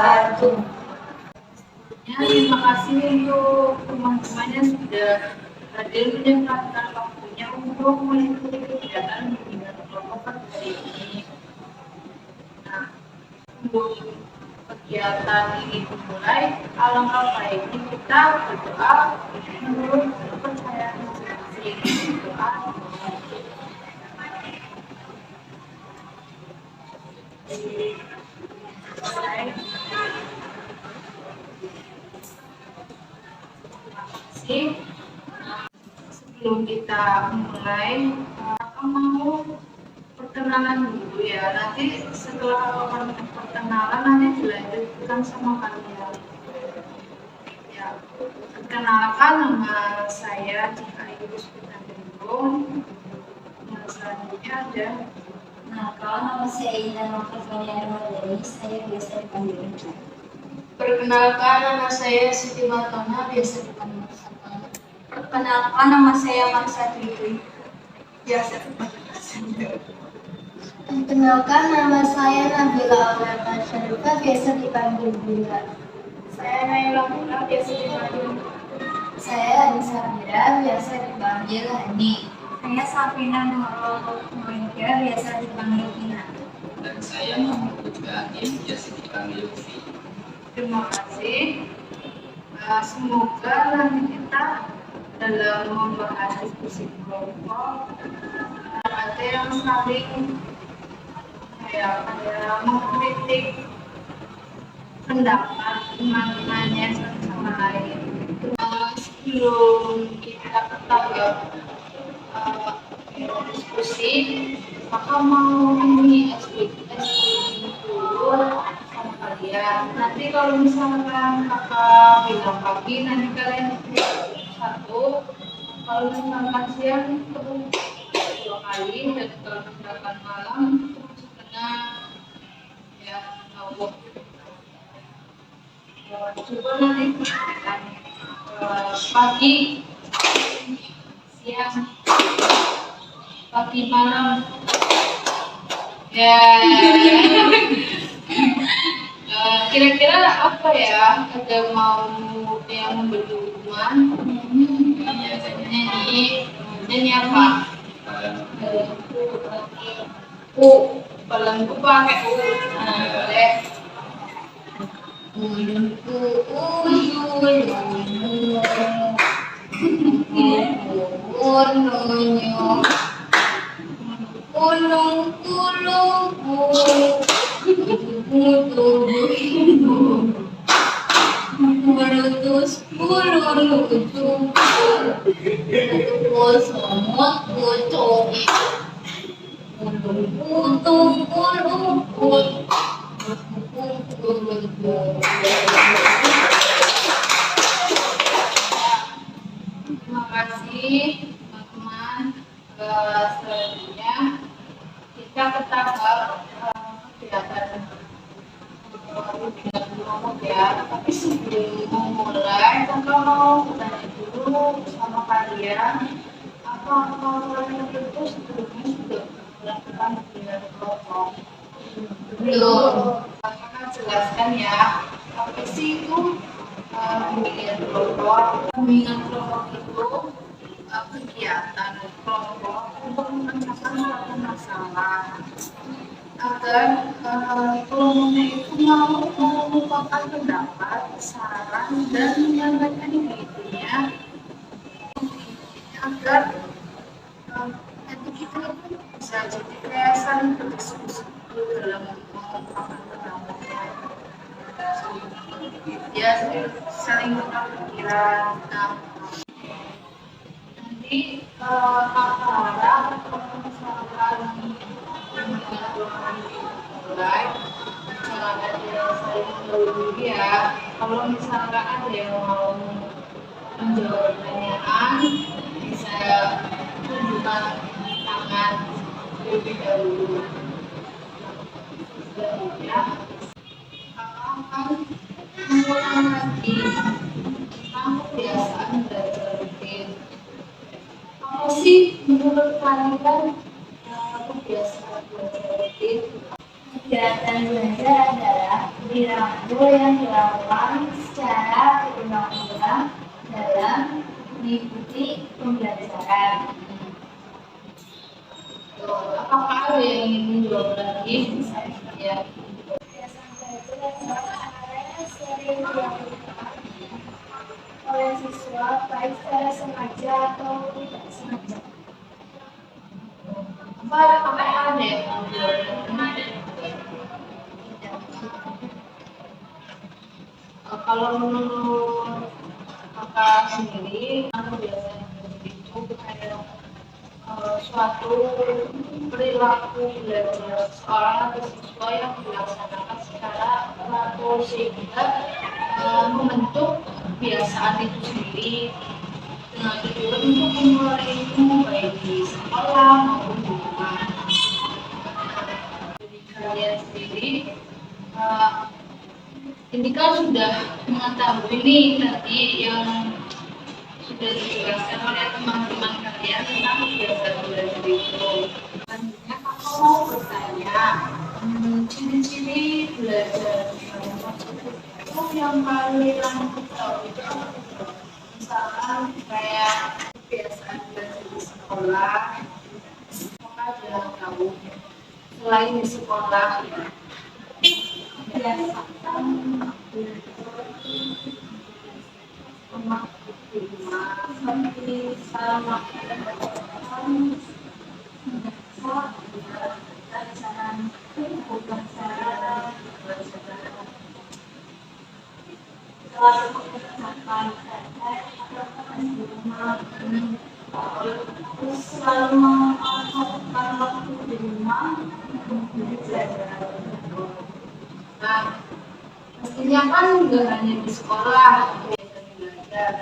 wabarakatuh. Ya, terima kasih untuk teman-temannya sudah hadir menyempatkan waktunya untuk mengikuti kegiatan bimbingan kelompok hari ini. Nah, untuk kegiatan ini dimulai, alangkah baiknya kita berdoa menurut kepercayaan masing-masing. Doa. Sebelum kita mulai, aku mau perkenalan dulu ya. Nanti setelah perkenalan nanti dilanjutkan sama kalian. Ya, perkenalkan nama saya Cika Yus Pitandung. Nah, selanjutnya ada. Nah, kalau nama saya Indah Nofrifalia Armadani, saya biasa dipanggil Indah. Perkenalkan, nama saya Siti Martona, biasa dipanggil Sapa. Perkenalkan, nama saya Maksa Tritri, Biasa dipanggil Sanda. Perkenalkan, nama saya Nabila Aurata Syarifah, biasa dipanggil Bunda. Saya Naila Muna, biasa dipanggil. Saya Anissa Mira, biasa dipanggil Hani. Saya Safina Nurul Muhammad, biasa dipanggil Ina. Dan saya Muhammad Ibrahim, biasa dipanggil Ufi. Terima kasih. Semoga nanti kita dalam membahas diskusi kelompok ada yang saling mengkritik pendapat teman-temannya satu sama lain. Sebelum kita ketahui diskusi, maka mau ini eksplisit dulu sama kalian. Nanti kalau misalkan kakak bilang pagi, nanti kalian satu. Kalau misalkan siang itu 2 kali, dan kalau misalkan malam itu kena ya tahu. Coba nanti pagi, siang, pagi malam. Ya. Kira-kira apa ya? Ada mau yang memberi hukuman? Nyanyi apa? Belenggu pakai U. Boleh. Ulunku ulunmu, ulunmu, ulung kulungku, tubuhmu, bulutus bulutuku, semut kucuk, ulung kulungku. Terima kasih teman-teman. Selanjutnya kita ke tahap kegiatan kelompok ya. Tapi sebelum memulai, kakak mau bertanya dulu sama kalian, apakah kalian itu sebelumnya sudah melakukan kegiatan kelompok? Belum. Kakak jelaskan ya, apa sih itu pemilihan kelompok? Pemilihan kelompok itu kegiatan kelompok untuk memecahkan suatu masalah agar kelompoknya itu mau mengungkapkan pendapat, saran, dan menyampaikan idenya agar kita itu bisa jadi kayak saling berdiskusi dalam mengungkapkan pendapatnya. Ya, saling tukar pikiran. Nah, nanti kakak harap kalau misalkan mulai, jangan ada saling mendahului ya. Kalau misalkan ada yang mau menjawab pertanyaan, bisa tunjukkan tangan terlebih dahulu. Selanjutnya, kakak akan mengulang lagi tentang kebiasaan belajar rutin. Apa sih menurut kalian kebiasaan belajar rutin? Kegiatan belajar adalah dirangkul yang dilakukan secara berulang-ulang dalam mengikuti pembelajaran. Apakah ada yang ingin menjawab lagi? Ya. Kebiasaan belajar yang sering dilakukan oleh siswa baik secara sengaja atau tidak sengaja. Apa ada yang menjawab lagi? Kalau menurut kakak sendiri, aku biasanya itu kayak suatu perilaku belajar seorang atau siswa yang dilaksanakan secara teratur sehingga membentuk kebiasaan itu sendiri dengan tujuan untuk memulai ilmu baik di sekolah maupun di rumah. Jadi kalian sendiri ini kan sudah mengetahui nih tadi yang sudah dijelaskan oleh teman-teman kalian tentang kebiasaan belajar itu. Selanjutnya kakak mau bertanya, ciri-ciri belajar itu yang paling tahu itu apa? Misalkan kayak kebiasaan belajar di sekolah, kakak ada yang tahu selain di sekolah ya. Biasakan seperti sama pelajaran terus selalu menghabiskan waktu di rumah untuk belajar. Nah, mestinya kan nggak hanya di sekolah kebiasaan belajar.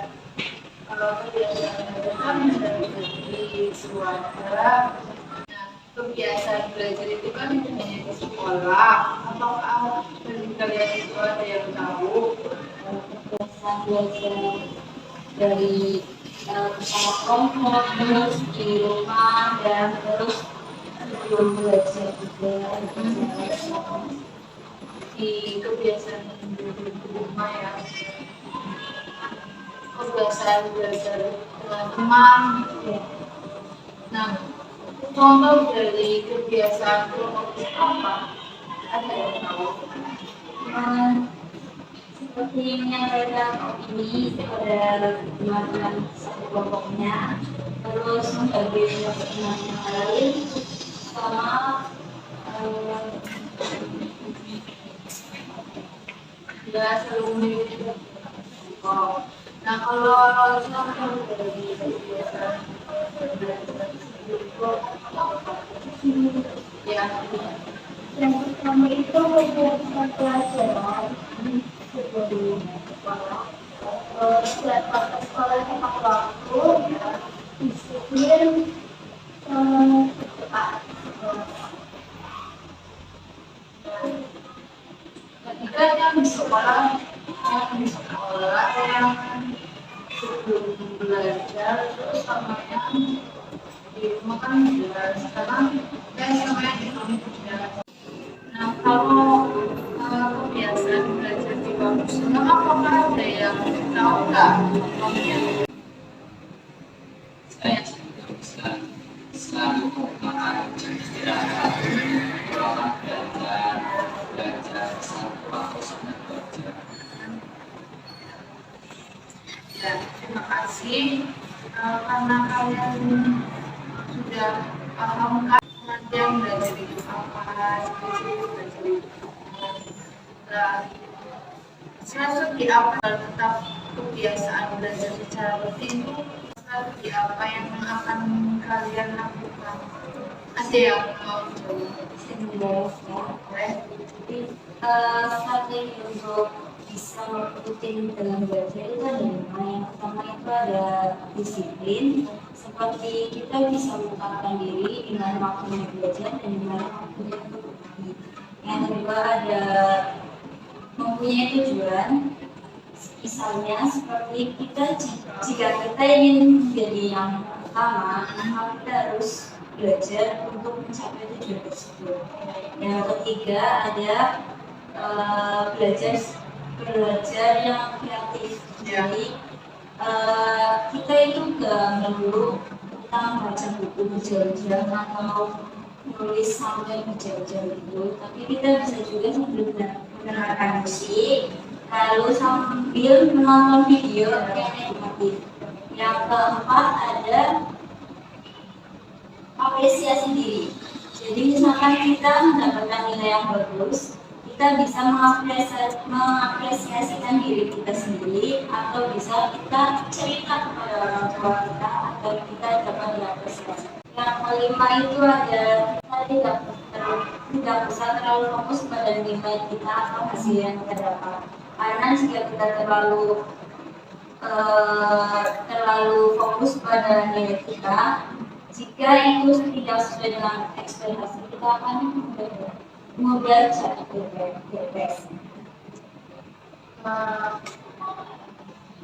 Kalau kebiasaan belajar kan dari keluarga. Nah, kebiasaan belajar itu kan tidak hanya di sekolah. Apakah dari kalian itu ada yang tahu? Kebiasaan belajar dari bersama kelompok, terus di rumah dan terus sebelum belajar juga Di kebiasaan di rumah ya. Kebiasaan belajar dengan teman. ya. Nah, contoh dari kebiasaan kelompok itu apa? Ada yang tahu? Seperti menyampaikan opini kepada teman-teman satu kelompoknya, terus membagi dengan yang lain, sama Tidak selalu memiliki. Oh. Nah, kalau contoh dari kebiasaan belajar itu ya, yang pertama itu membuat pelajaran sebelum sekolah. Setiap sekolah tepat waktu, disiplin, tepat. ketika yang di sekolah yang sebelum belajar terus sama yang di rumah kan jelas sekarang sama yang di rumah jelas. Nah, kalau kebiasaan belajar di waktu senang, apakah ada yang tahu nggak contohnya? Saya juga bisa selalu makan istirahat, berolahraga belajar, belajar sampai waktu sudah belajar. Ya, terima kasih karena kalian sudah paham kan pengertian belajar itu apa, ciri-ciri belajar itu apa. Strategi apa tetap kebiasaan belajar secara rutin itu strategi apa yang akan kalian lakukan? Ada yang mau jawab? Jadi strategi untuk bisa rutin dalam belajar itu ada lima. Yang pertama itu ada disiplin, seperti kita bisa menetapkan diri di mana waktunya belajar dan di mana waktunya untuk bermain. Yang kedua ada mempunyai tujuan, misalnya seperti jika kita ingin menjadi yang utama, maka kita harus belajar untuk mencapai tujuan tersebut. Yang ketiga ada belajar yang kreatif. Jadi kita itu nggak melulu kita membaca buku berjam-jam atau nulis sampai berjam-jam itu, tapi kita bisa juga sambil mendengarkan musik, lalu sambil menonton video yang edukatif. Yang keempat ada apresiasi diri. Jadi misalkan kita mendapatkan nilai yang bagus, kita bisa mengapresiasikan diri kita sendiri, atau bisa kita cerita kepada orang tua kita agar kita dapat diapresiasi. Yang kelima itu ada kita tidak usah terlalu fokus pada nilai kita atau hasil yang kita dapat, karena jika kita terlalu fokus pada nilai kita, jika itu tidak sesuai dengan ekspektasi kita, akan mudah jatuh depresi.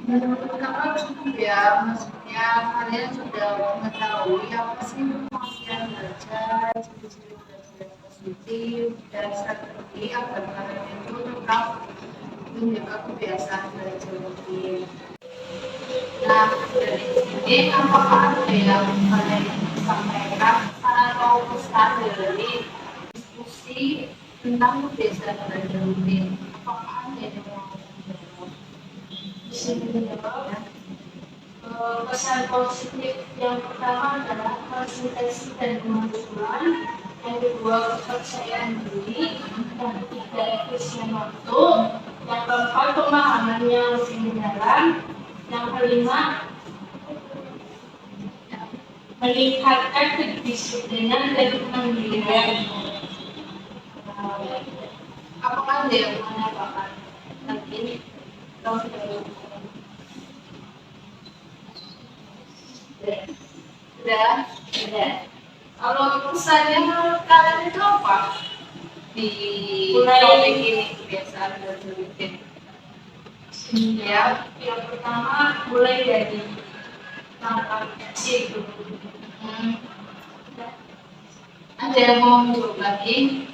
Menurut kakak cukup ya, maksudnya kalian sudah mengetahui apa sih pengertian belajar, ciri-ciri belajar yang positif, dan strategi agar kalian itu tetap menjaga kebiasaan belajar rutin. Nah, dari sini apakah ada yang kalian sampaikan atau pesan dari diskusi tentang kebiasaan belajar rutin? Apakah ada yang mau menjawab? Pesan positif yang pertama adalah konsistensi dan kemajuan, yang kedua kepercayaan diri, yang ketiga efisien waktu, yang keempat pemahaman yang lebih mendalam, yang kelima meningkatkan kedisiplinan dan kemandirian. Apakah ada yang menambahkan Lagi sudah? Kalau pesannya menurut kalian itu apa di topik ini kebiasaan belajar rutin? Ya, yang pertama mulai dari langkah kecil dulu. Ada yang mau menjawab lagi?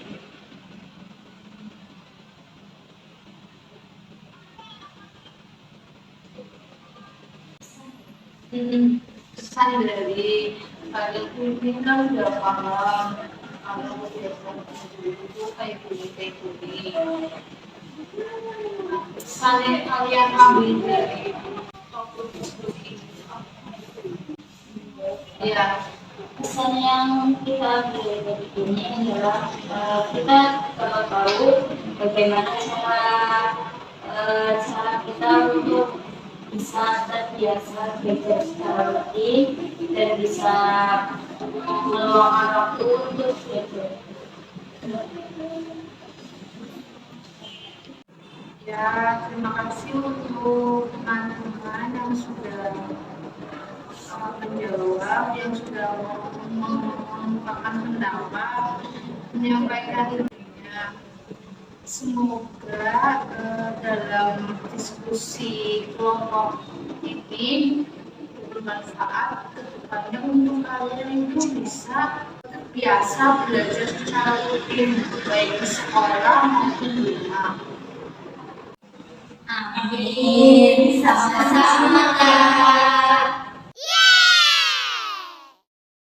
Pesan dari kalian ini kan udah paham kalau kebiasaan itu kayak gini. Pesan yang kalian ambil dari topik diskusi ini ya. Pesan yang kita ambil dari ini adalah kita tahu bagaimana cara kita untuk bisa terbiasa belajar secara rutin dan bisa meluangkan waktu untuk belajar. Ya, terima kasih untuk teman-teman yang sudah menjawab, yang sudah mengungkapkan pendapat, menyampaikan idenya. Semoga dalam diskusi kelompok ini bermanfaat kedepannya untuk kalian itu bisa terbiasa belajar secara rutin baik di sekolah maupun di rumah. Amin. Sama-sama, Kak.